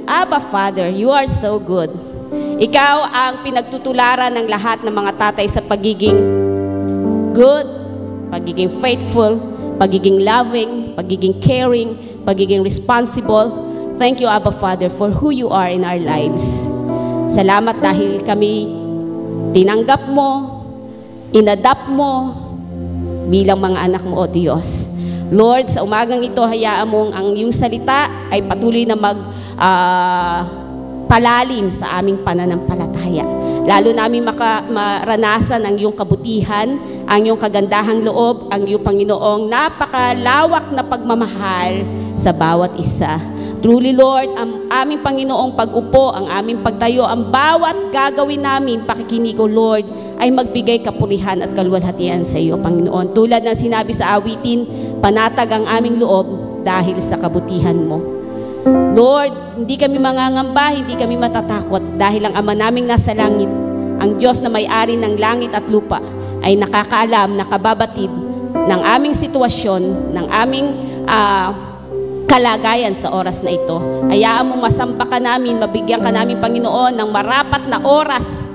Abba Father, you are so good. Ikaw ang pinagtutularan ng lahat ng mga tatay sa pagiging good, pagiging faithful, pagiging loving, pagiging caring, pagiging responsible. Thank you, Abba Father, for who you are in our lives. Salamat dahil kami tinanggap mo, inadapt mo bilang mga anak mo, O Diyos. Lord, sa umagang ito, hayaan mong ang iyong salita ay patuloy na palalim sa aming pananampalataya. Lalo namin maranasan ang iyong kabutihan, ang iyong kagandahang loob, ang iyong Panginoong napakalawak na pagmamahal sa bawat isa. Truly, Lord, ang aming Panginoong pag-upo, ang aming pagtayo, ang bawat gagawin namin, pakikinig ko, Lord, ay magbigay kapurihan at kaluwalhatian sa iyo, Panginoon. Tulad ng sinabi sa awitin, panatag ang aming loob dahil sa kabutihan mo. Lord, hindi kami mangangamba, hindi kami matatakot dahil ang Ama naming nasa langit, ang Diyos na may-ari ng langit at lupa, ay nakakaalam, nakababatid ng aming sitwasyon, ng aming kalagayan sa oras na ito. Hayaan mo masamba ka namin, mabigyan ka namin, Panginoon, ng marapat na oras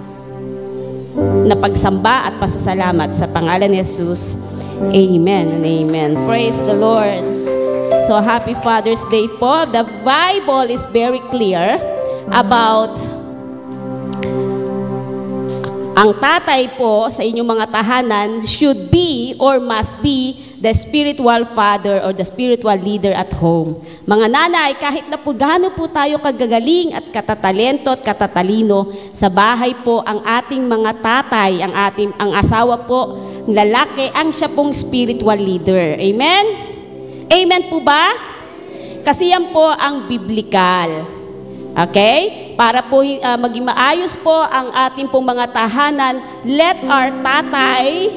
na pagsamba at pasasalamat sa pangalan ni Jesus. Amen and amen. Praise the Lord. So happy Father's Day po. The Bible is very clear about ang tatay po sa inyong mga tahanan should be or must be the spiritual father or the spiritual leader at home. Mga nanay, kahit na po gaano po tayo kagagaling at katatalento at katatalino, sa bahay po ang ating mga tatay, ang asawa po, lalaki, ang siya pong spiritual leader. Amen? Amen po ba? Kasi yan po ang biblikal. Okay? Para po maging maayos po ang ating pong mga tahanan, let our tatay,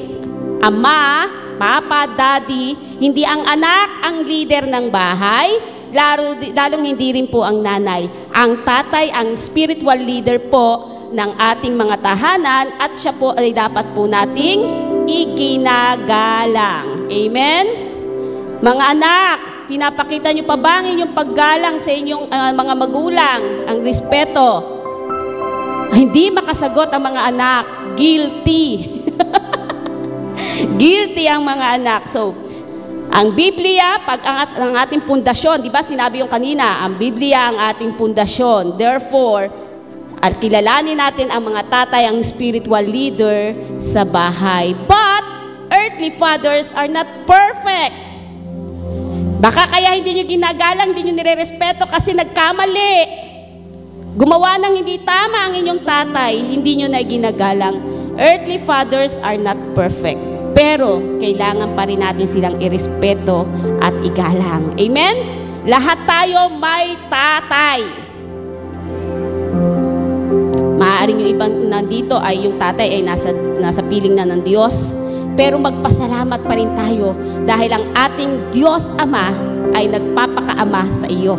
ama, papa, daddy, hindi ang anak ang leader ng bahay, lalong hindi rin po ang nanay. Ang tatay, ang spiritual leader po ng ating mga tahanan at siya po ay dapat po nating iginagalang. Amen? Mga anak, pinapakita nyo pa ba ang inyong paggalang sa inyong mga magulang, ang respeto? Hindi makasagot ang mga anak. Guilty. Guilty ang mga anak. So, ang Biblia, pag ang ating pundasyon, di ba sinabi yung kanina, ang Biblia ang ating pundasyon. Therefore, at kilalanin natin ang mga tatay, ang spiritual leader sa bahay. But, earthly fathers are not perfect. Baka kaya hindi nyo ginagalang, hindi nyo nirerespeto kasi nagkamali. Gumawa ng hindi tama ang inyong tatay, hindi nyo na ginagalang. Earthly fathers are not perfect. Pero, kailangan pa rin natin silang irespeto at igalang. Amen? Lahat tayo may tatay. Maaaring yung ibang nandito ay yung tatay ay nasa piling na ng Diyos. Pero magpasalamat pa rin tayo dahil ang ating Diyos Ama ay nagpapakaama sa iyo.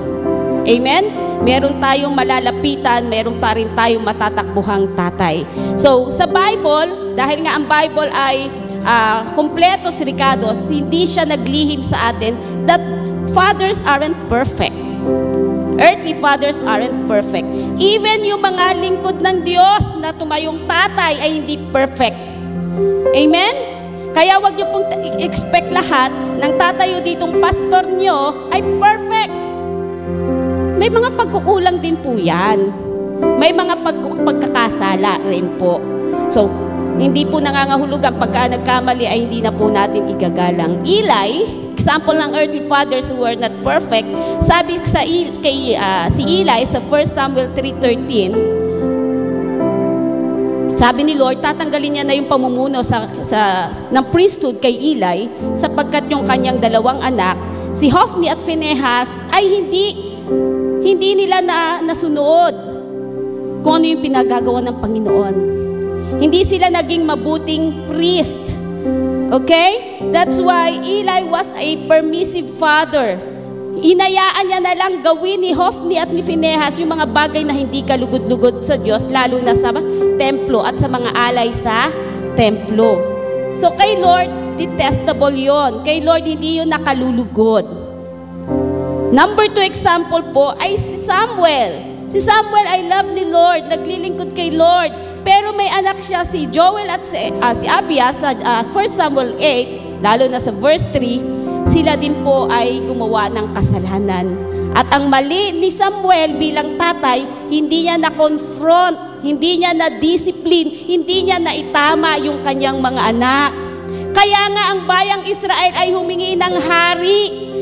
Amen? Meron tayong malalapitan, meron pa rin tayong matatakbuhang tatay. So, sa Bible, dahil nga ang Bible ay kompletos ricados, hindi siya naglihim sa atin that fathers aren't perfect. Earthly fathers aren't perfect. Even yung mga lingkod ng Diyos na tumayong tatay ay hindi perfect. Amen? Kaya wag niyo pong expect lahat ng tatayo ditong pastor niyo ay perfect. May mga pagkukulang din po yan. May mga pagkakasala rin po. So, hindi po nangangahulugan pagka nagkamali ay hindi na po natin igagalang. Eli, example ng earthly fathers who were not perfect, sabi si Eli sa 1 Samuel 3:13, sabi ni Lord, tatanggalin niya na yung pamumuno ng priesthood kay Eli sapagkat yung kanyang dalawang anak, si Hophni at Phinehas, ay hindi nila nasunod kung ano yung pinagagawa ng Panginoon. Hindi sila naging mabuting priest. Okay? That's why Eli was a permissive father. Inayaan niya na lang gawin ni Hophni at ni Phinehas yung mga bagay na hindi kalugod-lugod sa Diyos, lalo na sa templo at sa mga alay sa templo. So kay Lord, detestable yon. Kay Lord, hindi yun nakalulugod. Number 2 example po ay si Samuel. Si Samuel ay love ni Lord, naglilingkod kay Lord. Pero may anak siya, si Joel at si Abia sa 1 Samuel 8, lalo na sa verse 3, sila din po ay gumawa ng kasalanan. At ang mali ni Samuel bilang tatay, hindi niya na-confront, hindi niya na-discipline, hindi niya naitama yung kanyang mga anak. Kaya nga ang bayang Israel ay humingi ng hari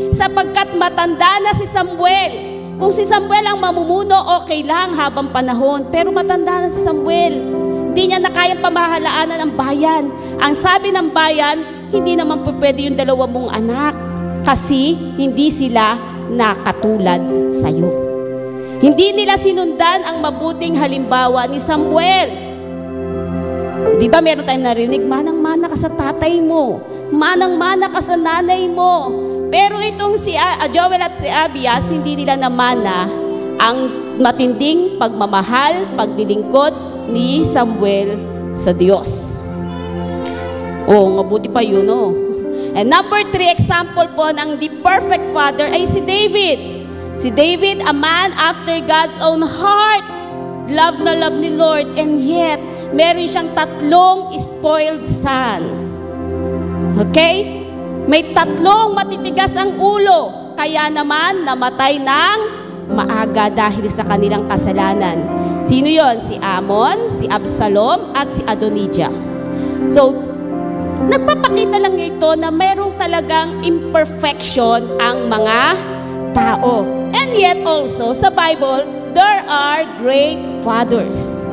sapagkat matanda na si Samuel. Kung si Samuel ang mamumuno, okay lang habang panahon. Pero matanda na si Samuel. Hindi niya na kayang pamahalaanan ang bayan. Ang sabi ng bayan, hindi naman po pwede yung 2 mong anak. Kasi hindi sila nakatulad sa'yo. Hindi nila sinundan ang mabuting halimbawa ni Samuel. Di ba meron tayong narinig, manang-mana ka sa tatay mo. Manang-mana ka sa nanay mo. Pero itong si Joel at si Abias, hindi nila namana ang matinding pagmamahal, paglilingkod ni Samuel sa Diyos. Mabuti pa yun, no? And number 3 example po ng the perfect father ay si David. Si David, a man after God's own heart. Love na love ni Lord, and yet, meron siyang 3 spoiled sons. Okay? May 3 matitigas ang ulo, kaya naman namatay ng maaga dahil sa kanilang kasalanan. Sino yon? Si Amon, si Absalom, at si Adonijah. So, nagpapakita lang ito na mayroong talagang imperfection ang mga tao. And yet also, sa Bible, there are great fathers.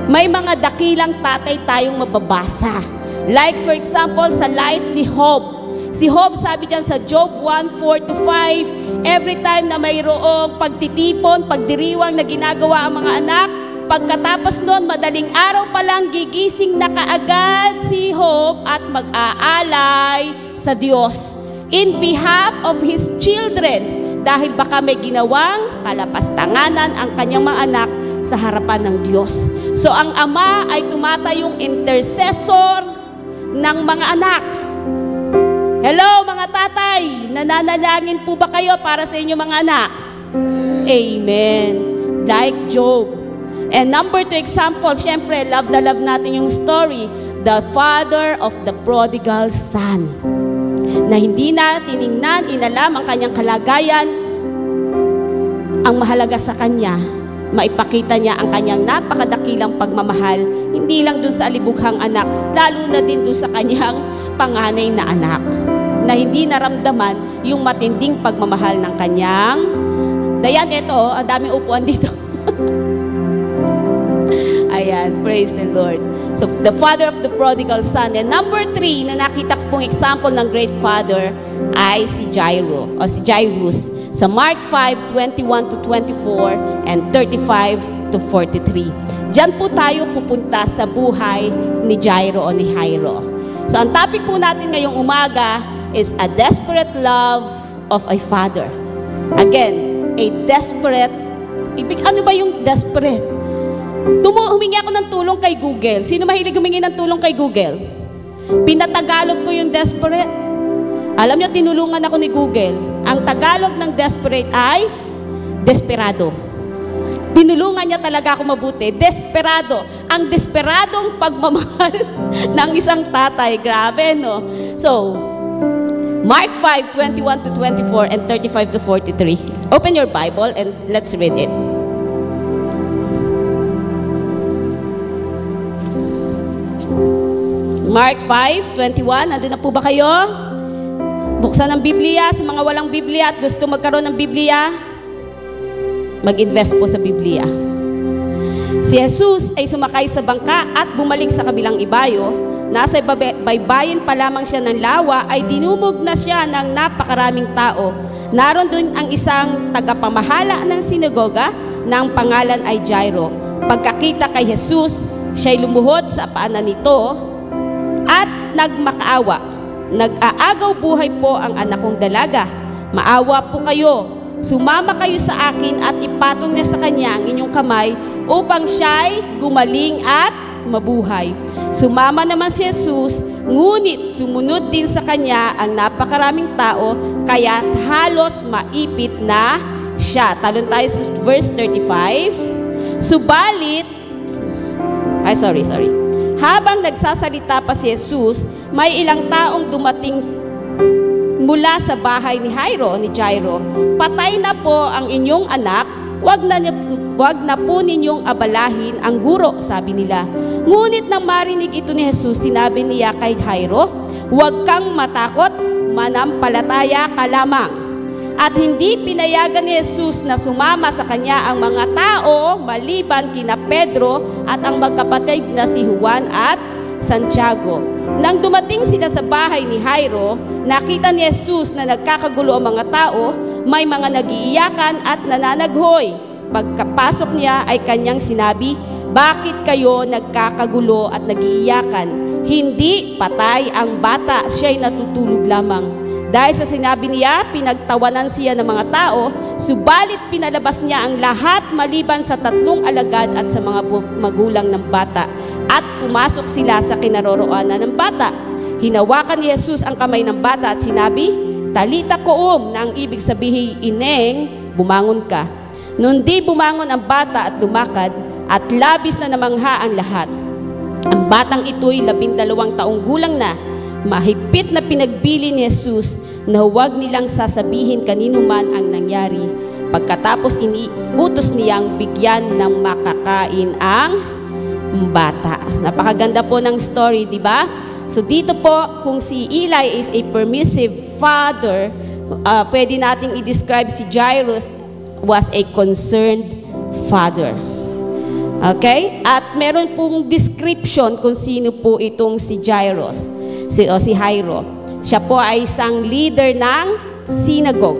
May mga dakilang tatay tayong mababasa. Like for example, sa life ni Job. Si Job, sabi dyan sa Job 1:4-5, every time na mayroong pagtitipon, pagdiriwang na ginagawa ang mga anak, pagkatapos noon, madaling araw pa lang gigising na kaagad si Job at mag-aalay sa Diyos in behalf of his children dahil baka may ginawang kalapastanganan ang kanyang mga anak sa harapan ng Diyos. So ang ama ay tumatayong intercessor ng mga anak. Hello mga tatay, nananalangin po ba kayo para sa inyong mga anak? Amen. Like Job. And number 2 example, syempre, love na love natin yung story, the father of the prodigal son. Na hindi na tiningnan, inalam ang kanyang kalagayan. Ang mahalaga sa kanya, maipakita niya ang kanyang napakadakilang pagmamahal, hindi lang dun sa alibughang anak, lalo na din dun sa kanyang panganay na anak, na hindi naramdaman yung matinding pagmamahal ng kanyang. Dayan, ito, ang daming upuan dito. Ayan, praise the Lord. So, the father of the prodigal son. And number 3, na nakita ko pong example ng great father, ay si Jairo, o si Jairus. Sa Mark 5:21-24 and 35-43. Diyan po tayo pupunta sa buhay ni Jairo o ni Jairo. So, ang topic po natin ngayong umaga is a desperate love of a father. Again, a desperate, ano ba yung desperate? Humingi ako ng tulong kay Google. Sino mahilig humingi ng tulong kay Google? Pinatagalog ko yung desperate. Alam nyo, tinulungan ako ni Google. Ang Tagalog ng desperate ay desperado. Tinulungan niya talaga ako mabuti. Desperado. Ang desperadong pagmamahal ng isang tatay. Grabe, no? So, Mark 5:21-24 and 35-43. Open your Bible and let's read it. Mark 5:21. Nandun na po ba kayo? Buksan ang Biblia. Sa mga walang Biblia at gusto magkaroon ng Biblia, mag-invest po sa Biblia. Si Jesus ay sumakay sa bangka at bumalik sa kabilang ibayo. Nasa baybayin pa lamang siya ng lawa ay dinumog na siya ng napakaraming tao. Naroon dun ang isang tagapamahala ng sinagoga na ang pangalan ay Jairo. Pagkakita kay Jesus, siya'y lumuhod sa paanan nito at nagmakaawa. Nag-aagaw buhay po ang anak kong dalaga. Maawa po kayo. Sumama kayo sa akin at ipatong niya sa kanya ang inyong kamay upang siya'y gumaling at mabuhay. Sumama naman si Jesus, ngunit sumunod din sa kanya ang napakaraming tao, kaya halos maipit na siya. Talon tayo sa verse 35. Habang nagsasalita pa si Jesus, may ilang taong dumating mula sa bahay ni Jairo. Patay na po ang inyong anak, wag na po ninyong abalahin ang guro, sabi nila. Ngunit nang marinig ito ni Jesus, sinabi niya kay Jairo, huwag kang matakot, manampalataya ka lamang. At hindi pinayagan ni Jesus na sumama sa kanya ang mga tao maliban kina Pedro at ang magkapatid na si Juan at Santiago. Nang dumating sila sa bahay ni Jairo, nakita ni Jesus na nagkakagulo ang mga tao, may mga nagiiyakan at nananaghoy. Pagkapasok niya ay kanyang sinabi, bakit kayo nagkakagulo at nagiiyakan? Hindi patay ang bata, siya'y natutulog lamang. Dahil sa sinabi niya, pinagtawanan siya ng mga tao, subalit pinalabas niya ang lahat maliban sa 3 alagad at sa mga magulang ng bata. At pumasok sila sa kinaroroonan ng bata. Hinawakan ni Jesus ang kamay ng bata at sinabi, Talita koum, na ang ibig sabihin, Ineng, bumangon ka. Noon di bumangon ang bata at lumakad, at labis na namangha ang lahat. Ang batang ito'y 12 taong gulang na. Mahigpit na pinagbili ni Jesus na huwag nilang sasabihin kanino man ang nangyari. Pagkatapos iniutos niyang bigyan ng makakain ang bata. Napakaganda po ng story, di ba? So dito po, kung si Eli is a permissive father, pwede nating i-describe si Jairus was a concerned father. Okay? At meron pong description kung sino po itong si Jairus. Si Jairo. Siya po ay isang leader ng synagogue.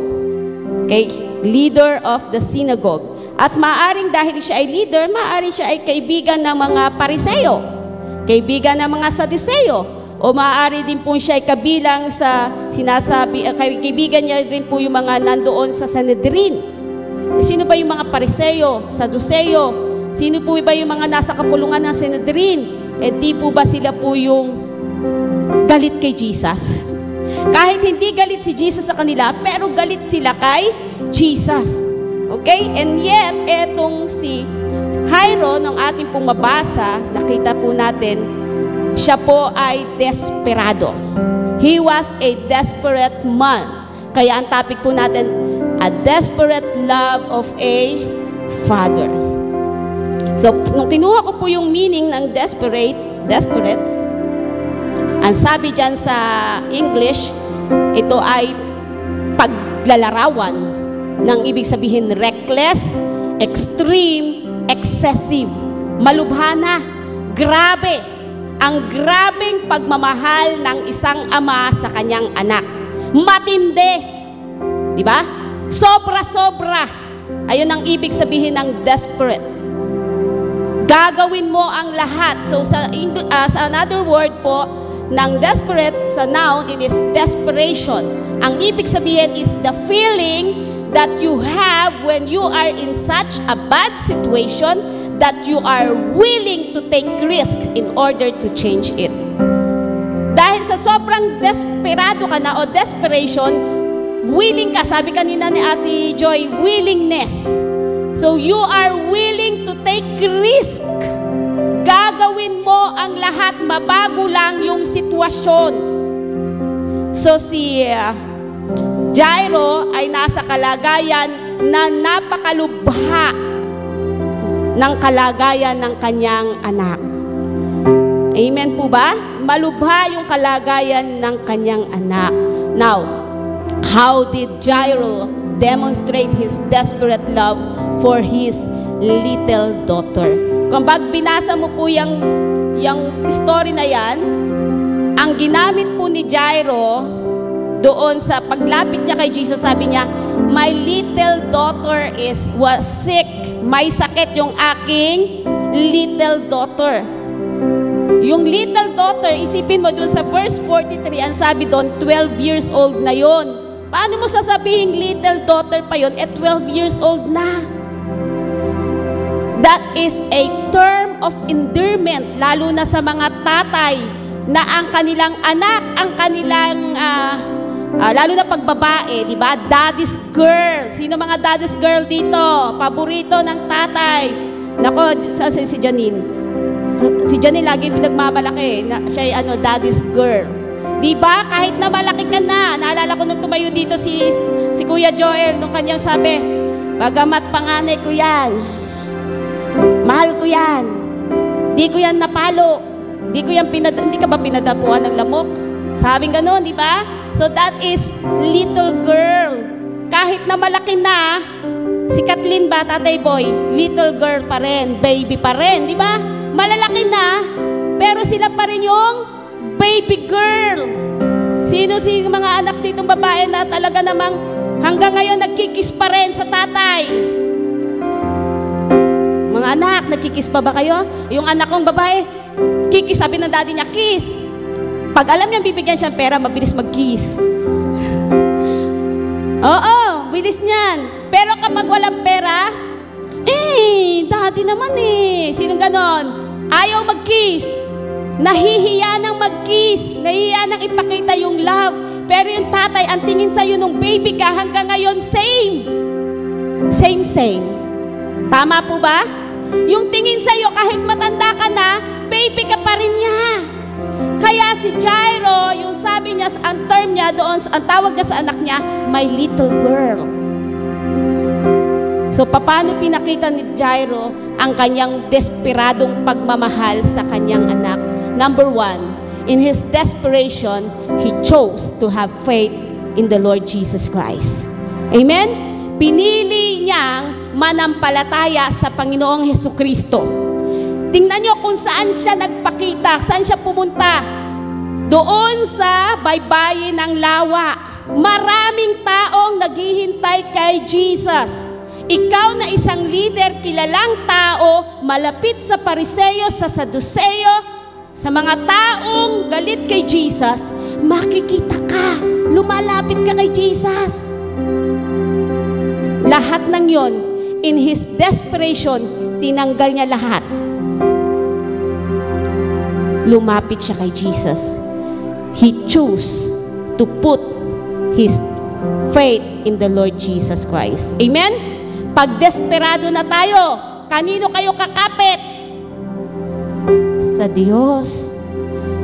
Okay? Leader of the synagogue. At maaring dahil siya ay leader, maaring siya ay kaibigan ng mga Pariseo, kaibigan ng mga Sadiseo, o maaari din po siya ay kabilang sa kaibigan niya rin po yung mga nandoon sa Sanhedrin. Sino ba yung mga Pariseo, Saduseo? Sino po ba yung mga nasa kapulungan ng Sanhedrin? Di po ba sila po yung galit kay Jesus? Kahit hindi galit si Jesus sa kanila, pero galit sila kay Jesus. Okay? And yet, etong si Jairo, nung ating pong mabasa, nakita po natin, siya po ay desperado. He was a desperate man. Kaya ang topic po natin, a desperate love of a father. So, nung kinuha ko po yung meaning ng desperate, ang sabi dyan sa English, ito ay paglalarawan ng ibig sabihin reckless, extreme, excessive, malubhana, grabe. Ang grabeng pagmamahal ng isang ama sa kanyang anak. Matindi. Di ba? Sobra-sobra. Ayun ang ibig sabihin ng desperate. Gagawin mo ang lahat. So sa another word po, ng desperate sa noun, it is desperation. Ang ibig sabihin is the feeling that you have when you are in such a bad situation that you are willing to take risk in order to change it. Dahil sa sobrang desperado ka na o desperation, willing ka, sabi kanina ni Ate Joy, willingness. So you are willing to take risk. Gagawin mo ang lahat, mabago lang yung sitwasyon. So si Jairo ay nasa kalagayan na napakalubha ng kalagayan ng kanyang anak. Amen po ba? Malubha yung kalagayan ng kanyang anak. Now, how did Jairo demonstrate his desperate love for his little daughter? Kung binasa mo po yung story na yan, ang ginamit po ni Jairo doon sa paglapit niya kay Jesus, sabi niya, my little daughter was sick. May sakit yung aking little daughter. Yung little daughter, isipin mo doon sa verse 43, ang sabi doon, 12 years old na yon. Paano mo sasabihin little daughter pa yon? 12 years old na. That is a term of endearment, lalo na sa mga tatay, na ang kanilang anak, ang kanilang lalo na pag babae, di ba? Daddy's girl. Sino mga daddy's girl dito? Paborito ng tatay. Nako, si Janine. Si Janine lagi pinagmamalaki na siya ay daddy's girl. Di ba? Kahit na malaki ka na. Naalala ko nung tumayo dito si Kuya Joel nung kanyang sabi, bagamat panganay ko yan, mahal ko yan. Di ko yan napalo. Di ka ba pinadapuan ng lamok? Sabing gano'n, di ba? So that is little girl. Kahit na malaki na, si Kathleen ba, Tatay Boy, little girl pa rin, baby pa rin, di ba? Malalaki na, pero sila pa rin yung baby girl. Sino mga anak ditong babae na talaga namang hanggang ngayon nagkikis pa rin sa tatay? Mga anak, nagkikis pa ba kayo? Yung anak kong babae, kikis, sabi ng daddy niya, kiss. Pag alam niya bibigyan siya ng pera, mabilis mag-kiss. Oo, bilis niyan. Pero kapag walang pera, daddy naman Sinong ganon? Ayaw mag-kiss. Nahihiya ng mag-kiss. Nahihiya ng ipakita yung love. Pero yung tatay, ang tingin sa'yo nung baby ka, hanggang ngayon, same. Same. Tama po ba? Yung tingin sa'yo, kahit matanda ka na, baby ka pa rin niya. Kaya si Jairo, yung sabi niya, ang term niya doon, ang tawag niya sa anak niya, my little girl. So, paano pinakita ni Jairo ang kanyang desperadong pagmamahal sa kanyang anak? Number 1, in his desperation, he chose to have faith in the Lord Jesus Christ. Amen? Pinili niyang manampalataya sa Panginoong Hesukristo. Tingnan niyo kung saan siya nagpakita, saan siya pumunta. Doon sa baybayin ng lawa. Maraming taong naghihintay kay Jesus. Ikaw na isang leader, kilalang tao, malapit sa Pariseo, sa Saduceo, sa mga taong galit kay Jesus, makikita ka, lumalapit ka kay Jesus. Lahat ng yon, in his desperation, tinanggal niya lahat. Lumapit siya kay Jesus. He chose to put his faith in the Lord Jesus Christ. Amen? Pag desperado na tayo, kanino kayo kakapit? Sa Diyos.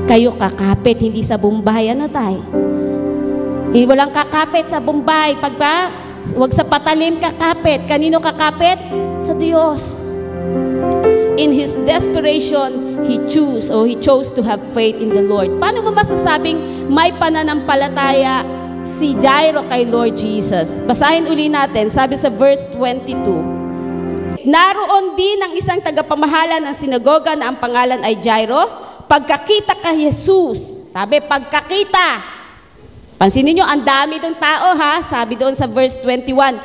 Kayo kakapit, hindi sa Bombay. Ano tayo? Hindi walang kakapit sa Bombay. Huwag sa patalim kakapit. Kanino kakapit? Sa Diyos. In his desperation, he chose to have faith in the Lord. Paano mo masasabing may pananampalataya si Jairo kay Lord Jesus? Basahin uli natin. Sabi sa verse 22. Naroon din ang isang tagapamahala ng sinagoga na ang pangalan ay Jairo. Pagkakita kay Jesus, sabi pagkakita. Pansinin nyo, ang dami doon tao sabi doon sa verse 21,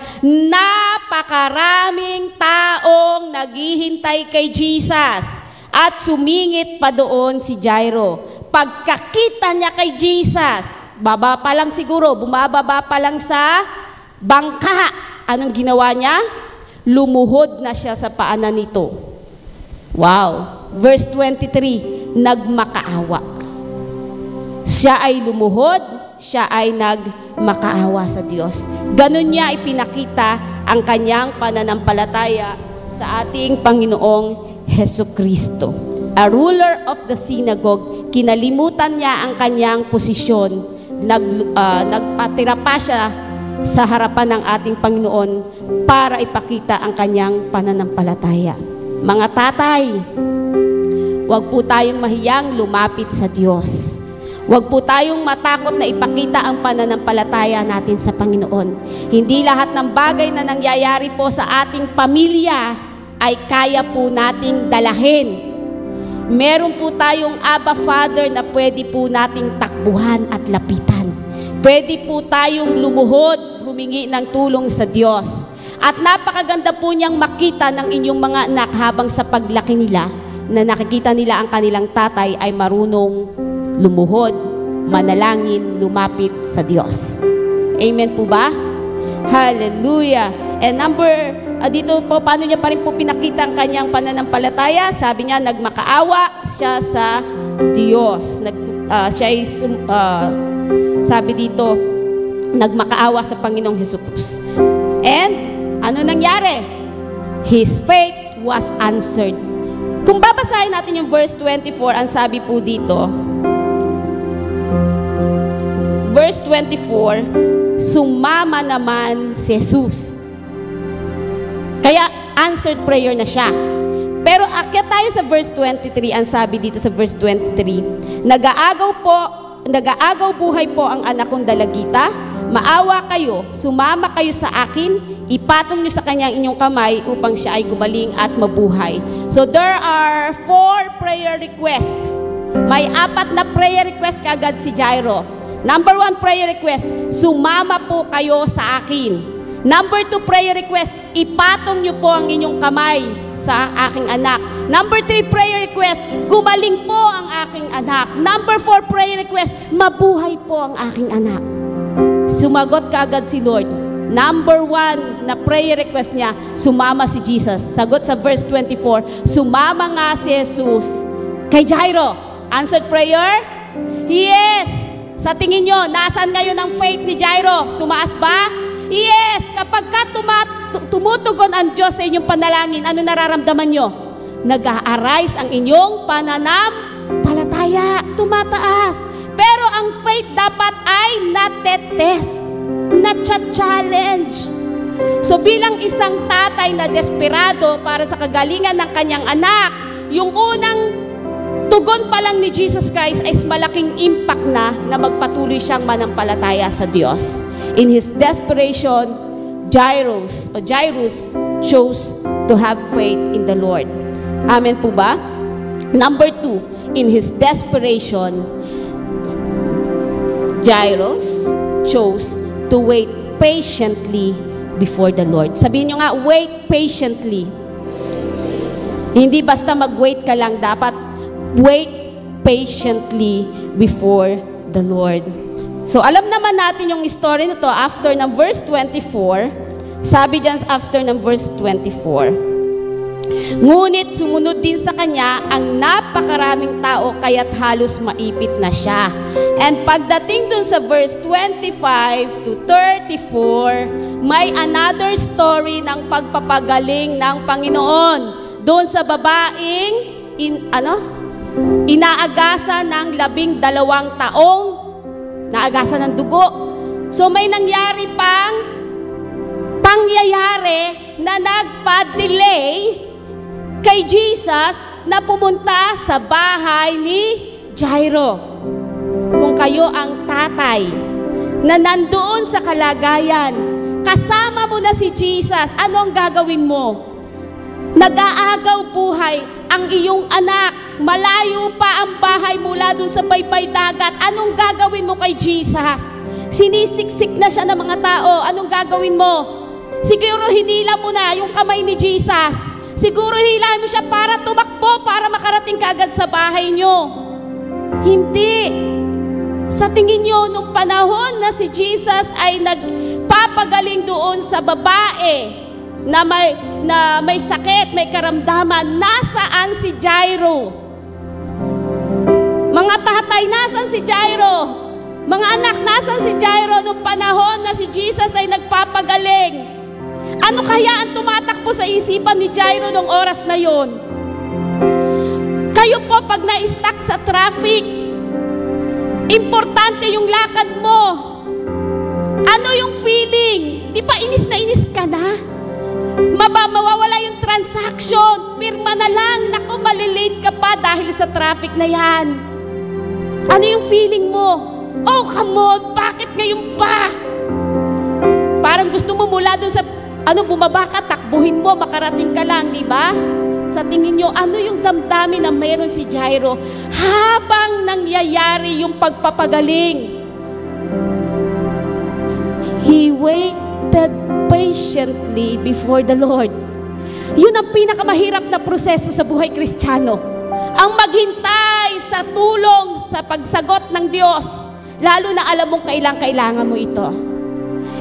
napakaraming taong naghihintay kay Jesus at sumingit pa doon si Jairo. Pagkakita niya kay Jesus, baba pa lang siguro, bumababa pa lang sa bangka. Anong ginawa niya? Lumuhod na siya sa paanan nito. Wow! Verse 23, nagmakaawa. Siya ay lumuhod, siya ay nagmakaawa sa Diyos. Ganun niya ipinakita ang kanyang pananampalataya sa ating Panginoong Hesukristo. A ruler of the synagogue, kinalimutan niya ang kanyang posisyon. Nagpatira pa siya sa harapan ng ating Panginoon para ipakita ang kanyang pananampalataya. Mga tatay, huwag po tayong mahiyang lumapit sa Diyos. Huwag po tayong matakot na ipakita ang pananampalataya natin sa Panginoon. Hindi lahat ng bagay na nangyayari po sa ating pamilya ay kaya po nating dalahin. Meron po tayong Abba Father na pwede po nating takbuhan at lapitan. Pwede po tayong lumuhod, humingi ng tulong sa Diyos. At napakaganda po niyang makita ng inyong mga anak habang sa paglaki nila, na nakikita nila ang kanilang tatay ay marunong lumuhod, manalangin, lumapit sa Diyos. Amen po ba? Hallelujah! And dito po, paano niya pa rin po pinakita ang kanyang pananampalataya? Sabi niya, nagmakaawa siya sa Diyos. sabi dito, nagmakaawa sa Panginoong Hesus. And ano nangyari? His faith was answered. Kung babasahin natin yung verse 24, ang sabi po dito, verse 24, sumama naman si Jesus. Kaya answered prayer na siya. Pero akyat tayo sa verse 23, ang sabi dito sa verse 23, nag-aagaw buhay po ang anak kong dalagita, maawa kayo, sumama kayo sa akin, ipatong nyo sa kanyang inyong kamay upang siya ay gumaling at mabuhay. So there are 4 prayer requests. May 4 na prayer request kaagad si Jairo. Number 1 prayer request, sumama po kayo sa akin. Number 2 prayer request, ipatong nyo po ang inyong kamay sa aking anak. Number 3 prayer request, gumaling po ang aking anak. Number 4 prayer request, mabuhay po ang aking anak. Sumagot kaagad si Lord. Number 1 na prayer request niya, sumama si Jesus. Sagot sa verse 24, sumama nga si Jesus kay Jairo. Answered prayer? Yes. Sa tingin nyo, nasaan ngayon ang faith ni Jairo? Tumaas ba? Yes, kapag tumutugon ang Diyos sa inyong panalangin, ano nararamdaman nyo? Nag-a-arise ang inyong pananampalataya, tumataas. Pero ang faith dapat ay natetest, na-challenge. So bilang isang tatay na desperado para sa kagalingan ng kanyang anak, yung unang tugon pa lang ni Jesus Christ ay malaking impact na magpatuloy siyang manampalataya sa Diyos. In his desperation, Jairus chose to have faith in the Lord. Amen po ba? Number 2, in his desperation, Jairus chose to wait patiently before the Lord. Sabihin nyo nga, wait patiently. Hindi basta mag-wait ka lang, dapat wait patiently before the Lord. So, alam naman natin yung story na to after ng verse 24. Sabi dyan after ng verse 24. Ngunit sumunod din sa kanya ang napakaraming tao kaya't halos maipit na siya. And pagdating dun sa verse 25 to 34, may another story ng pagpapagaling ng Panginoon. Doon sa babaeng inaagasan ng 12 taong naagasan ng dugo. So may nangyari pangyayari na nagpa-delay kay Jesus na pumunta sa bahay ni Jairo. Kung kayo ang tatay na nandoon sa kalagayan, kasama mo na si Jesus, ano ang gagawin mo? Nag-aagaw buhay ang iyong anak, malayo pa ang bahay mula dun sa baybay dagat. Anong gagawin mo kay Jesus? Sinisiksik na siya ng mga tao. Anong gagawin mo? Siguro hinila mo na yung kamay ni Jesus. Siguro hilahin mo siya para tumakbo, para makarating ka agad sa bahay nyo. Hindi. Sa tingin nyo, nung panahon na si Jesus ay nagpapagaling doon sa babae na may sakit, may karamdaman, nasaan si Jairo? Mga tatay, nasaan si Jairo? Mga anak, nasaan si Jairo nung panahon na si Jesus ay nagpapagaling? Ano kaya ang tumatakbo sa isipan ni Jairo nung oras na yon? Kayo po, pag na-stuck sa traffic, importante yung lakad mo. Ano yung feeling? Di ba inis na inis ka na? Mawawala yung transaction, pirma na lang, naku, malilate ka pa dahil sa traffic na yan. Ano yung feeling mo? Oh, come on, bakit ngayon pa? Parang gusto mo mula dun sa, bumaba ka, takbuhin mo, makarating ka lang, di ba? Sa tingin nyo, ano yung damdamin na meron si Jairo habang nangyayari yung pagpapagaling? He waited patiently before the Lord. Yun ang pinakamahirap na proseso sa buhay Kristiyano. Ang maghintay sa tulong, sa pagsagot ng Diyos, lalo na alam mong kailangan mo ito.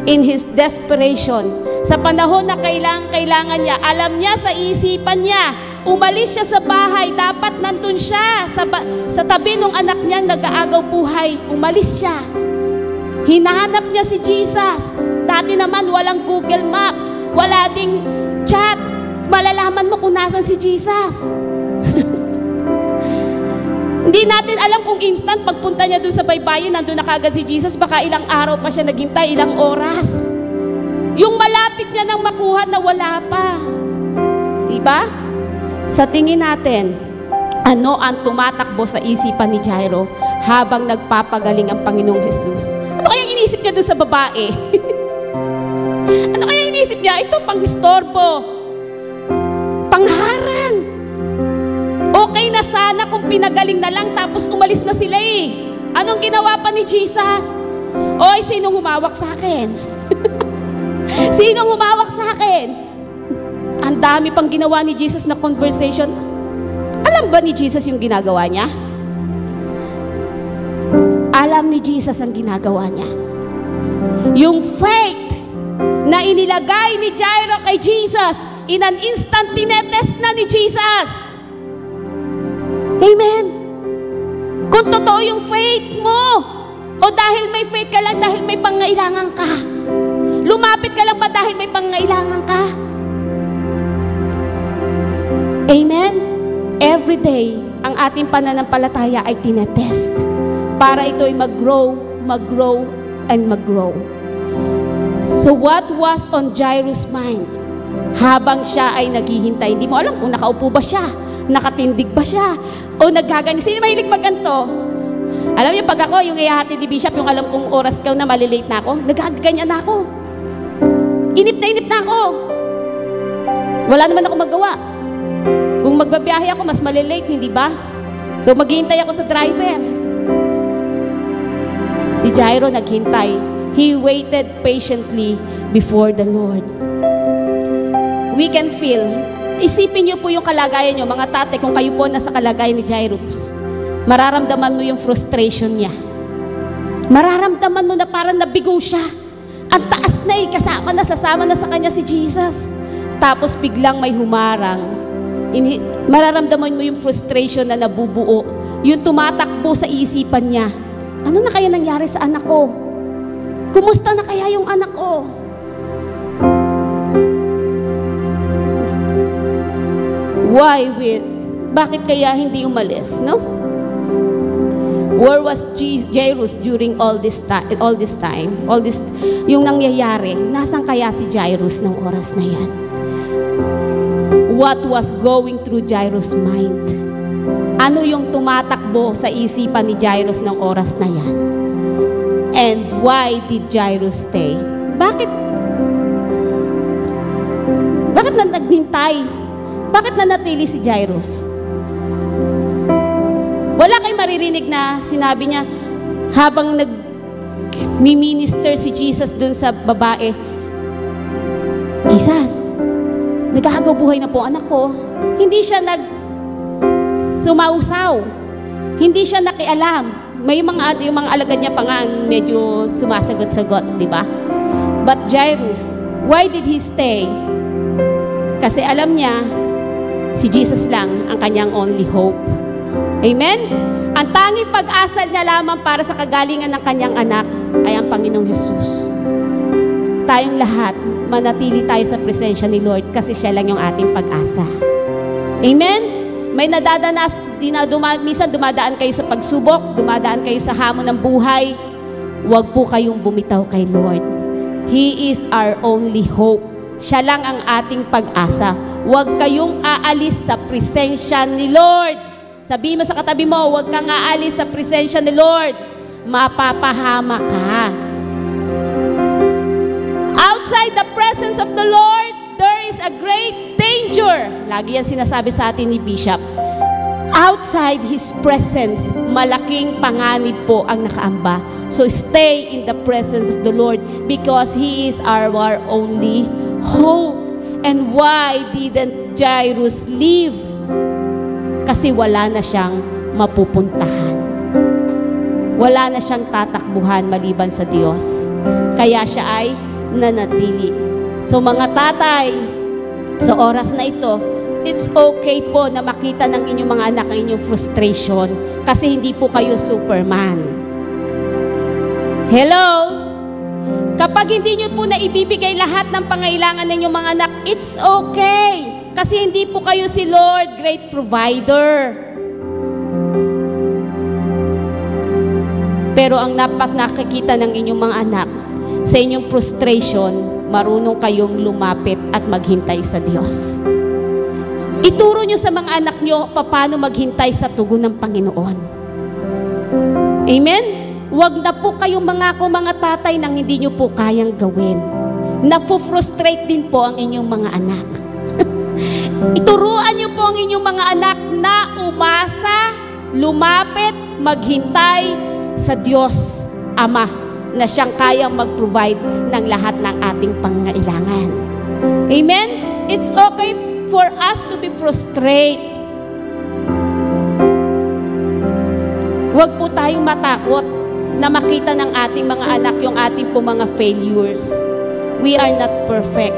In his desperation, sa panahon na kailangan niya, alam niya sa isipan niya, Umalis siya sa bahay. Dapat nandun siya sa tabi ng anak niya nag-aagaw buhay. Umalis siya. Hinahanap niya si Jesus. Dati naman walang Google Maps. Wala ding chat. Malalaman mo kung nasan si Jesus. Hindi natin alam kung instant pagpunta niya doon sa baybayin, nandun na kagad si Jesus. Baka ilang araw pa siya naghintay, ilang oras. Yung malapit niya nang makuha na wala pa. Diba? Sa tingin natin, ano ang tumatakbo sa isipan ni Jairo habang nagpapagaling ang Panginoong Jesus? Ano kaya inisip niya doon sa babae? Ano kaya inisip niya? Ito pang-istorbo, pangharang. Okay na sana kung pinagaling na lang tapos umalis na sila eh. Anong ginawa pa ni Jesus? Oy, sinong humawak sa akin? Sinong humawak sa akin? Ang dami pang ginawa ni Jesus na conversation. Alam ba ni Jesus yung ginagawa niya? Alam ni Jesus ang ginagawa niya. Yung faith na inilagay ni Jairo kay Jesus, in an instant tinetest na ni Jesus. Amen. Kung totoo yung faith mo, o dahil may faith ka lang dahil may pangailangan ka. Lumapit ka lang ba dahil may pangailangan ka? Amen. Every day, ang ating pananampalataya ay tinetest para ito'y mag-grow, mag-grow, and mag-grow. So what was on Jairo's mind? Habang siya ay naghihintay, hindi mo alam kung nakaupo ba siya, nakatindig ba siya, o naggaganyan. Sino mahilig magganto? Alam niyo, pag ako, yung ihahati ni Bishop, yung alam kong oras ka na malilate na ako, naggaganyan na ako. Inip na ako. Wala naman ako magawa. Kung magbabiyahe ako, mas malilate, hindi ba? So maghihintay ako sa driver. Si Jairo naghintay. He waited patiently before the Lord. We can feel. Isipin niyo po yung kalagayan niyo, mga tatay, kung kayo po nasa kalagayan ni Jairus. Mararamdaman mo yung frustration niya. Mararamdaman mo na parang nabigo siya. Ang taas na eh, sasama na sa kanya si Jesus. Tapos biglang may humarang. Mararamdaman mo yung frustration na nabubuo. Yung tumatakbo sa isipan niya. Ano na kaya nangyari sa anak ko? Kumusta na kaya yung anak ko? Bakit kaya hindi umalis, no? Where was Jairus during all this time? Yung nangyayari, nasan kaya si Jairus ng oras na yan? What was going through Jairus' mind? Ano yung tumatakbo sa isipan ni Jairus ng oras na yan? And why did Jairus stay? Bakit na naghintay? Bakit nanatili si Jairus? Wala kayong maririnig na sinabi niya habang nag-minister si Jesus dun sa babae, Jesus, nag-aagaw buhay na po anak ko. Hindi siya sumausaw. Hindi siya nakialam. Yung mga alagad niya pa nga medyo sumasagot-sagot, di ba? But Jairus, why did he stay? Kasi alam niya, si Jesus lang ang kanyang only hope. Amen? Ang tanging pag-asa niya lamang para sa kagalingan ng kanyang anak ay ang Panginoong Jesus. Tayong lahat, manatili tayo sa presensya ni Lord kasi siya lang yung ating pag-asa. Amen? May nadadanas, minsan dumadaan kayo sa pagsubok, dumadaan kayo sa hamon ng buhay. Huwag po kayong bumitaw kay Lord. He is our only hope. Siya lang ang ating pag-asa. Huwag kayong aalis sa presensya ni Lord. Sabihin mo sa katabi mo, huwag kang aalis sa presensya ni Lord. Mapapahama ka. Outside the presence of the Lord, there is a great danger. Lagi yan sinasabi sa atin ni Bishop. Outside His presence, malaking panganib po ang nakaamba. So stay in the presence of the Lord because He is our only hope. And why didn't Jairus leave? Kasi wala na siyang mapupuntahan. Wala na siyang tatakbuhan maliban sa Diyos. Kaya siya ay nanatili. So mga tatay, sa oras na ito, it's okay po na makita ng inyong mga anak ang inyong frustration kasi hindi po kayo Superman. Hello? Kapag hindi nyo po na ibibigay lahat ng pangailangan ng inyong mga anak, it's okay. Kasi hindi po kayo si Lord, great provider. Pero ang nakikita ng inyong mga anak, sa inyong frustration, marunong kayong lumapit at maghintay sa Diyos. Ituro nyo sa mga anak nyo paano maghintay sa tugon ng Panginoon. Amen? Huwag na po kayong mangako mga tatay nang hindi nyo po kayang gawin. Nafu-frustrate din po ang inyong mga anak. Ituruan nyo po ang inyong mga anak na umasa, lumapit, maghintay sa Diyos Ama na siyang kayang mag-provide ng lahat ng ating pangangailangan. Amen? It's okay for us to be frustrated. Huwag po tayong matakot na makita ng ating mga anak yung ating po mga failures. We are not perfect.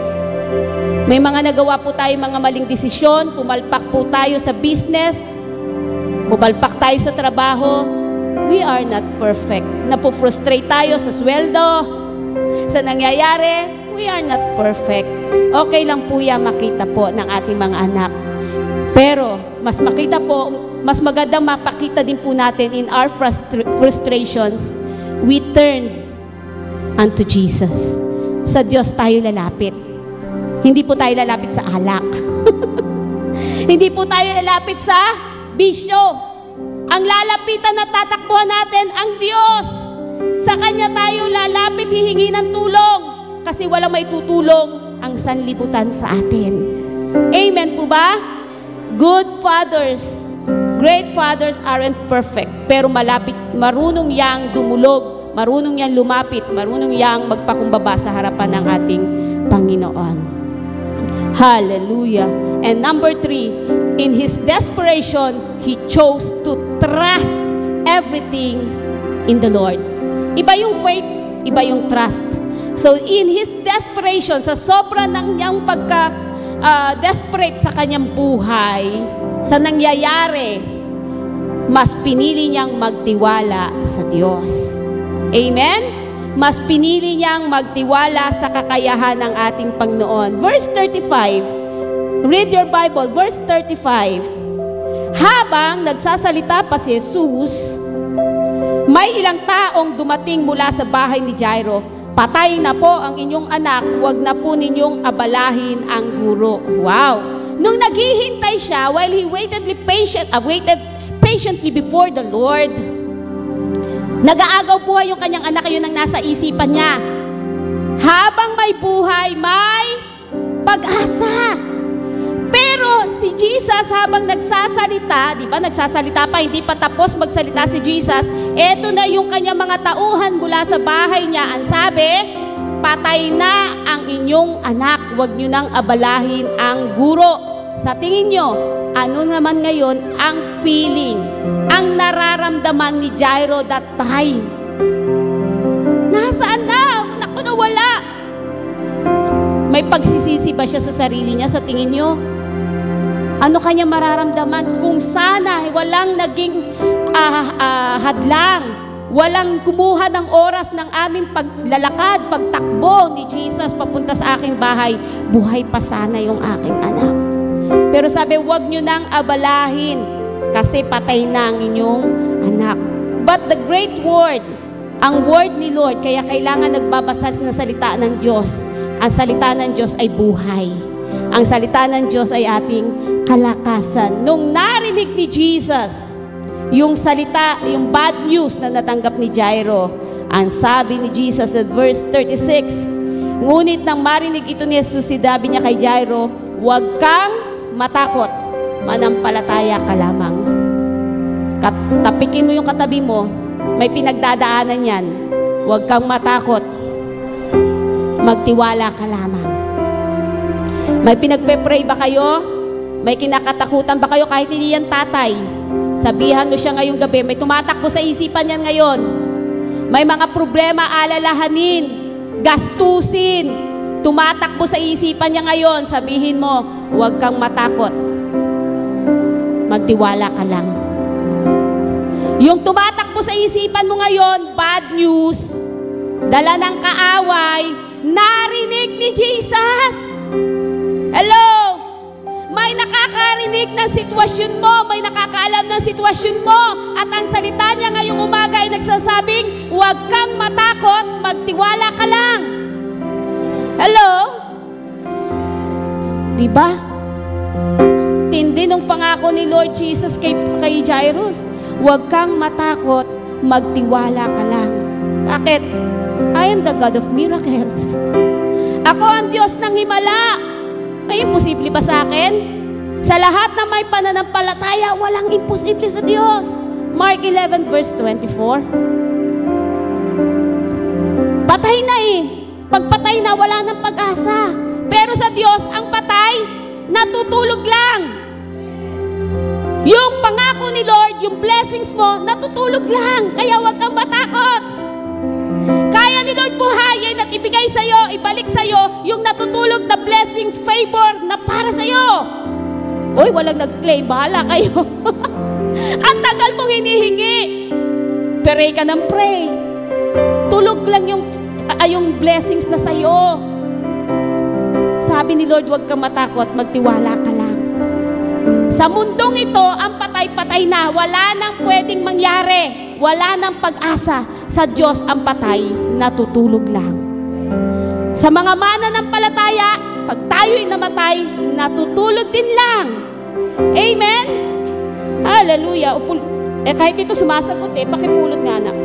May mga nagawa po tayo mga maling desisyon, pumalpak po tayo sa business, pumalpak tayo sa trabaho. We are not perfect. Napo-frustrate tayo sa sweldo, sa nangyayari. We are not perfect. Okay lang po yan makita po ng ating mga anak. Pero, mas magandang mapakita din po natin in our frustrations, we turn unto Jesus. Sa Diyos tayo lalapit. Hindi po tayo lalapit sa alak. Hindi po tayo lalapit sa bisyo. Ang lalapitan na tatakbuhan natin, ang Diyos. Sa Kanya tayo lalapit, hihingi ng tulong. Kasi walang may tutulong ang sanlibutan sa atin. Amen po ba? Good fathers, great fathers aren't perfect. Pero marunong yang dumulog, marunong yang lumapit, marunong yang magpakumbaba sa harapan ng ating Panginoon. Hallelujah. And number 3, in his desperation, he chose to trust everything in the Lord. Iba yung faith, iba yung trust. So in his desperation, sa sobra ng niyang desperate sa kanyang buhay, sa nangyayari, mas pinili niyang magtiwala sa Diyos. Amen? Mas pinili niyang magtiwala sa kakayahan ng ating Panginoon. Verse 35. Read your Bible. Verse 35. Habang nagsasalita pa si Jesus, may ilang taong dumating mula sa bahay ni Jairo. Patay na po ang inyong anak, huwag na po ninyong abalahin ang guro. Wow! Nung naghihintay siya, while he waited patiently before the Lord, nag-aagaw buhay yung kanyang anak, yun ang nasa isipan niya. Habang may buhay, may pag-asa. Pero si Jesus habang nagsasalita, di ba nagsasalita pa, hindi pa tapos magsalita si Jesus, eto na yung kanyang mga tauhan mula sa bahay niya. Ang sabi, patay na ang inyong anak, huwag nyo nang abalahin ang guro. Sa tingin nyo, ano naman ngayon ang feeling, ang nararamdaman ni Jairo that time? Nasaan na? Naku, nawala. May pagsisisi ba siya sa sarili niya sa tingin nyo? Ano kanya mararamdaman kung sana walang naging hadlang, walang kumuha ng oras ng aming paglalakad, pagtakbo ni Jesus papunta sa aking bahay, buhay pa sana yung aking anak. Pero sabi, huwag nyo nang abalahin kasi patay na ang inyong anak. But the great word, ang word ni Lord, kaya kailangan nagbabasa ng salita ng Diyos. Ang salita ng Diyos ay buhay. Ang salita ng Diyos ay ating kalakasan. Nung narinig ni Jesus yung salita, yung bad news na natanggap ni Jairo, ang sabi ni Jesus at verse 36, ngunit nang marinig ito ni Jesus, sinabi niya kay Jairo, huwag kang matakot, manampalataya ka lamang. Tapikin mo yung katabi mo, may pinagdadaanan yan. Huwag kang matakot, magtiwala ka lamang. May pinagpe-pray ba kayo? May kinakatakutan ba kayo kahit hindi yan tatay? Sabihan mo siya ngayong gabi, may tumatakbo sa isipan yan ngayon. May mga problema alalahanin, gastusin, tumatakbo sa isipan niya ngayon. Sabihin mo, huwag kang matakot. magtiwala ka lang. Yung tumatakbo sa isipan mo ngayon, bad news, dala ng kaaway, narinig ni Jesus. Hello? May nakakarinig ng sitwasyon mo, may nakakaalam ng sitwasyon mo, at ang salita niya ngayong umaga ay nagsasabing, huwag kang matakot, magtiwala ka lang. Hello? Diba? Tindi ng pangako ni Lord Jesus kay Jairus. Huwag kang matakot, magtiwala ka lang. Bakit? I am the God of miracles. Ako ang Diyos ng himala. May imposible ba sa akin? Sa lahat na may pananampalataya, walang imposible sa Diyos. Mark 11 verse 24. Patay na eh. Pagpatay na, wala ng pag-asa. Pero sa Diyos, ang patay, natutulog lang. Yung pangako ni Lord, yung blessings mo, natutulog lang. Kaya huwag kang matakot. Kaya ni Lord buhayin at ibigay sa'yo, ibalik sa'yo, yung natutulog na blessings, favor na para sa'yo. Uy, walang nag-claim. Bahala kayo. Ang tagal mong hinihingi. Pray ka ng pray. Tulog lang yung blessings na sa'yo. Sabi ni Lord, huwag kang matakot, magtiwala ka lang. Sa mundong ito, ang patay-patay na. Wala nang pwedeng mangyari. Wala nang pag-asa. Sa Diyos, ang patay, natutulog lang. Sa mga mananampalataya, pag tayo'y namatay, natutulog din lang. Amen? Hallelujah. Kahit ito sumasagot pakipulot nga anak.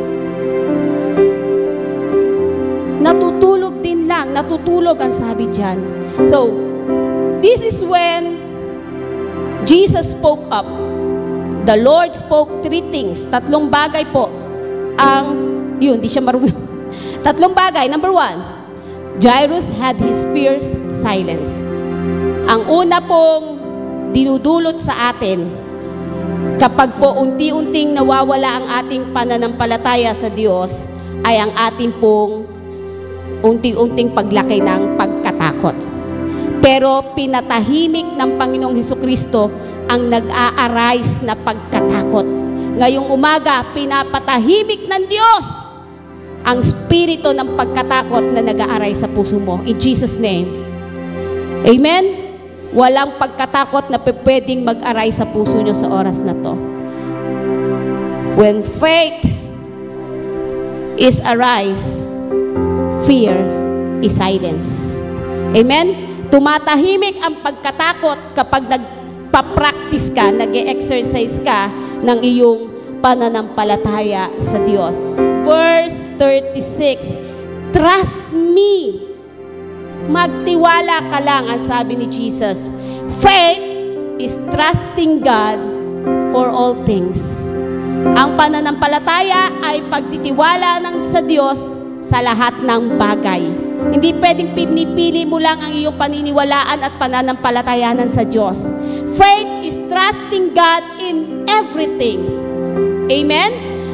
Natutulog din lang. Natutulog ang sabi dyan. So, this is when Jesus spoke up. The Lord spoke 3 things. 3 bagay po. Di siya marunong. 3 bagay. Number 1, Jairus had his fears silenced. Ang una pong dinudulot sa atin, kapag po unti-unting nawawala ang ating pananampalataya sa Diyos, ay ang ating pong unti-unting paglaki ng pagkatakot. Pero pinatahimik ng Panginoong Hesukristo ang nag-a-arise na pagkatakot. Ngayong umaga, pinapatahimik ng Diyos ang spirito ng pagkatakot na nag-a-arise sa puso mo. In Jesus' name. Amen? Walang pagkatakot na pwedeng mag-arise sa puso nyo sa oras na to. When faith is arise, fear is silence. Amen? Tumatahimik ang pagkatakot kapag nagpa-practice ka, nag-e-exercise ka ng iyong pananampalataya sa Diyos. Verse 36, trust me. Magtiwala ka lang, ang sabi ni Jesus. Faith is trusting God for all things. Ang pananampalataya ay pagtitiwala sa Diyos sa lahat ng bagay. Hindi pwedeng pinipili mo lang ang iyong paniniwalaan at pananampalatayanan sa Diyos. Faith is trusting God in everything. Amen?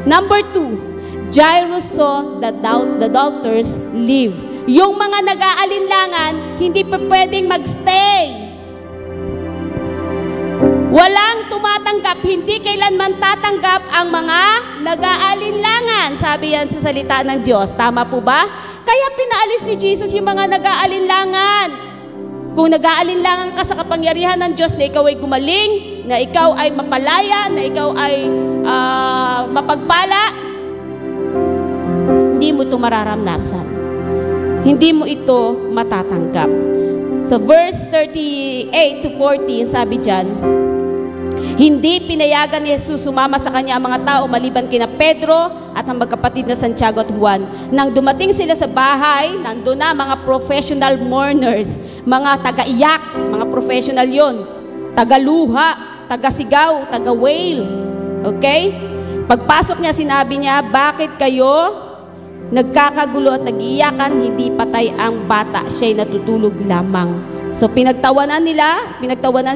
Number 2, Jairus saw the doubters leave. Yung mga nag-aalinlangan, hindi pa pwedeng magstay. Walang tumatanggap, hindi kailanman tatanggap ang mga nag-aalinlangan. Sabi yan sa salita ng Diyos. Tama po ba? Kaya pinaalis ni Jesus yung mga nag-aalinlangan. Kung nag-aalinlangan ka sa kapangyarihan ng Diyos na ikaw ay gumaling, na ikaw ay mapalaya, na ikaw ay mapagpala, hindi mo ito mararamdaman. Hindi mo ito matatanggap. So verse 38 to 40, sabi dyan, hindi pinayagan ni Jesus sumama sa kanya ang mga tao maliban kina Pedro at ang magkapatid na Santiago at Juan. Nang dumating sila sa bahay, nandun na mga professional mourners, mga taga-iyak, mga professional yon, taga-luha, taga-sigaw, taga-wail. Okay? Pagpasok niya, sinabi niya, bakit kayo nagkakagulo at nag-iiyakan? Hindi patay ang bata, siya'y natutulog lamang. So pinagtawanan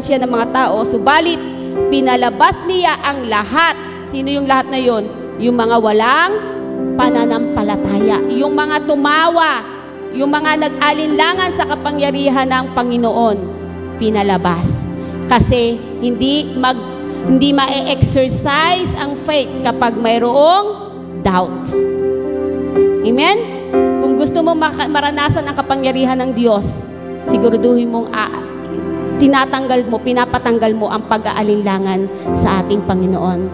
siya ng mga tao, subalit pinalabas niya ang lahat. Sino yung lahat na yon? Yung mga walang pananampalataya, yung mga tumawa, yung mga nag-alinlangan sa kapangyarihan ng Panginoon, pinalabas. Kasi hindi Hindi ma-exercise ang faith kapag mayroong doubt. Amen? Kung gusto mo maranasan ang kapangyarihan ng Diyos, siguraduhin mong pinapatanggal mo ang pag-aalinlangan sa ating Panginoon.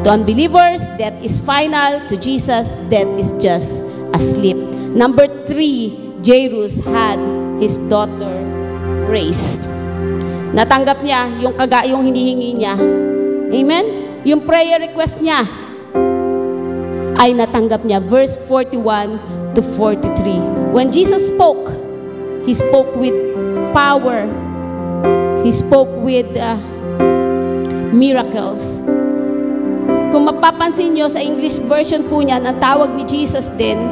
To unbelievers, death is final. To Jesus, death is just a sleep. Number 3, Jairus had his daughter raised. Natanggap niya yung hinihingi niya. Amen? Yung prayer request niya ay natanggap niya. Verse 41 to 43. When Jesus spoke, He spoke with power. He spoke with miracles. Kung mapapansin nyo sa English version po niya, ang tawag ni Jesus din,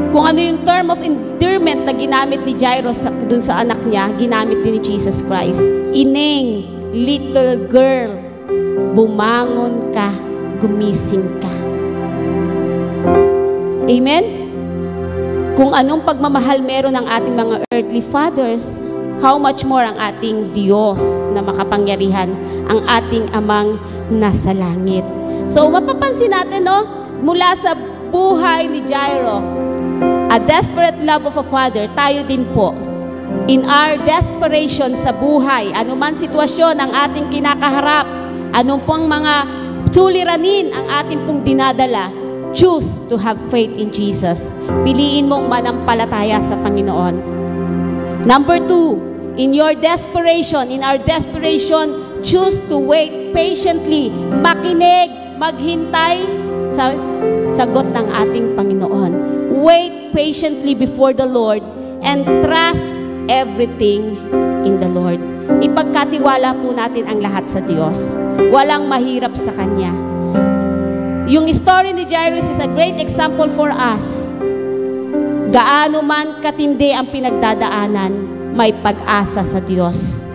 kung ano yung term of endearment na ginamit ni Jairus dun sa anak niya, ginamit din ni Jesus Christ. Ineng, little girl, bumangon ka, gumising ka. Amen? Kung anong pagmamahal meron ng ating mga earthly fathers, how much more ang ating Diyos na makapangyarihan, ang ating amang nasa langit. So, mapapansin natin, no? Mula sa buhay ni Jairo, a desperate love of a father, tayo din po. In our desperation sa buhay, anuman sitwasyon ang ating kinakaharap, anong pong mga suliranin ang ating pong dinadala, choose to have faith in Jesus. Piliin mong manampalataya sa Panginoon. Number 2, in our desperation, choose to wait patiently, makinig, maghintay sa sagot ng ating Panginoon. Wait patiently before the Lord and trust everything in the Lord. Ipagkatiwala po natin ang lahat sa Diyos. Walang mahirap sa Kanya. Yung story ni Jairus is a great example for us. Gaano man katindi ang pinagdadaanan, may pag-asa sa Diyos.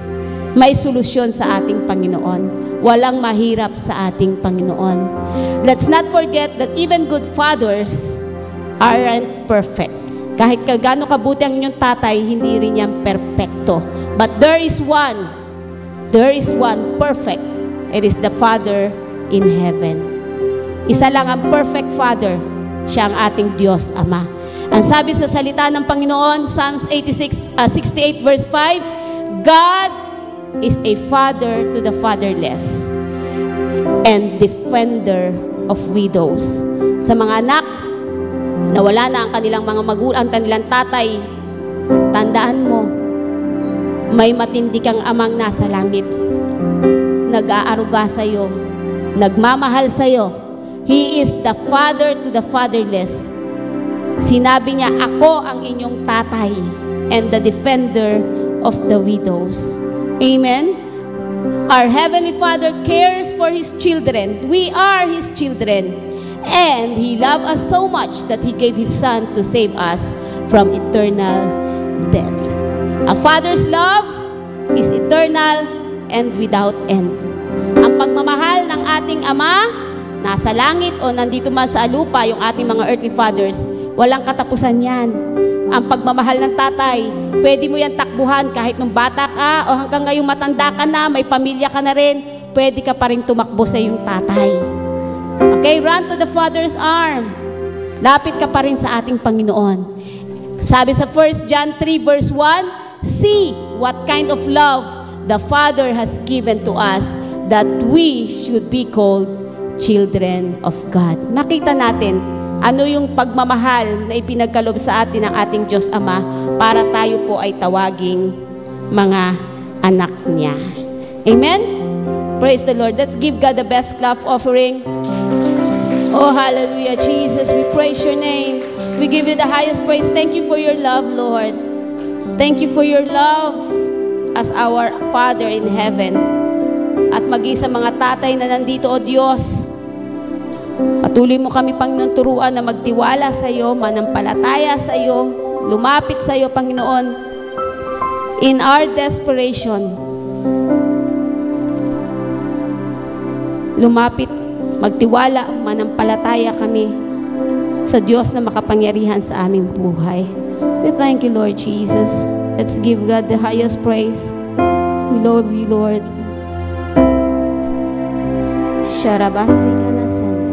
May solusyon sa ating Panginoon. Walang mahirap sa ating Panginoon. Let's not forget that even good fathers aren't perfect. Kahit gaano kabuti ang inyong tatay, hindi rin yan perfecto. But there is one perfect. It is the Father in heaven. Isa lang ang perfect Father. Siya ang ating Diyos Ama. Ang sabi sa salita ng Panginoon, Psalms 68 verse 5, God is a father to the fatherless and defender of widows. Sa mga anak na wala na ang kanilang mga magulang, ang kanilang tatay, tandaan mo, may matindi kang amang nasa langit. Nag-aaruga sa'yo, nagmamahal sa'yo. He is the father to the fatherless. Sinabi niya, ako ang inyong tatay and the defender of the widows. Amen? Our Heavenly Father cares for His children. We are His children. And He loved us so much that He gave His Son to save us from eternal death. A father's love is eternal and without end. Ang pagmamahal ng ating Ama, nasa langit o nandito man sa lupa, yung ating mga earthly fathers, walang katapusan yan. Ang pagmamahal ng tatay, pwede mo yan takbuhan kahit nung bata ka o hanggang ngayong matanda ka na, may pamilya ka na rin, pwede ka pa rin tumakbo sa iyong tatay. Okay, run to the Father's arm. Lapit ka pa rin sa ating Panginoon. Sabi sa 1 John 3 verse 1, see what kind of love the Father has given to us that we should be called children of God. Makita natin ano yung pagmamahal na ipinagkaloob sa atin ng ating Diyos Ama para tayo po ay tawaging mga anak niya. Amen? Praise the Lord. Let's give God the best clap offering. Oh, hallelujah, Jesus. We praise your name. We give you the highest praise. Thank you for your love, Lord. Thank you for your love as our Father in heaven. At maging sa mga tatay na nandito, O Diyos, patuloy mo kami, Panginoon, turuan na magtiwala sa iyo, manampalataya sa iyo, lumapit sa iyo, Panginoon, in our desperation. Lumapit, magtiwala, manampalataya kami sa Diyos na makapangyarihan sa aming buhay. We thank you, Lord Jesus. Let's give God the highest praise. We love you, Lord. Sharabasi ka na san.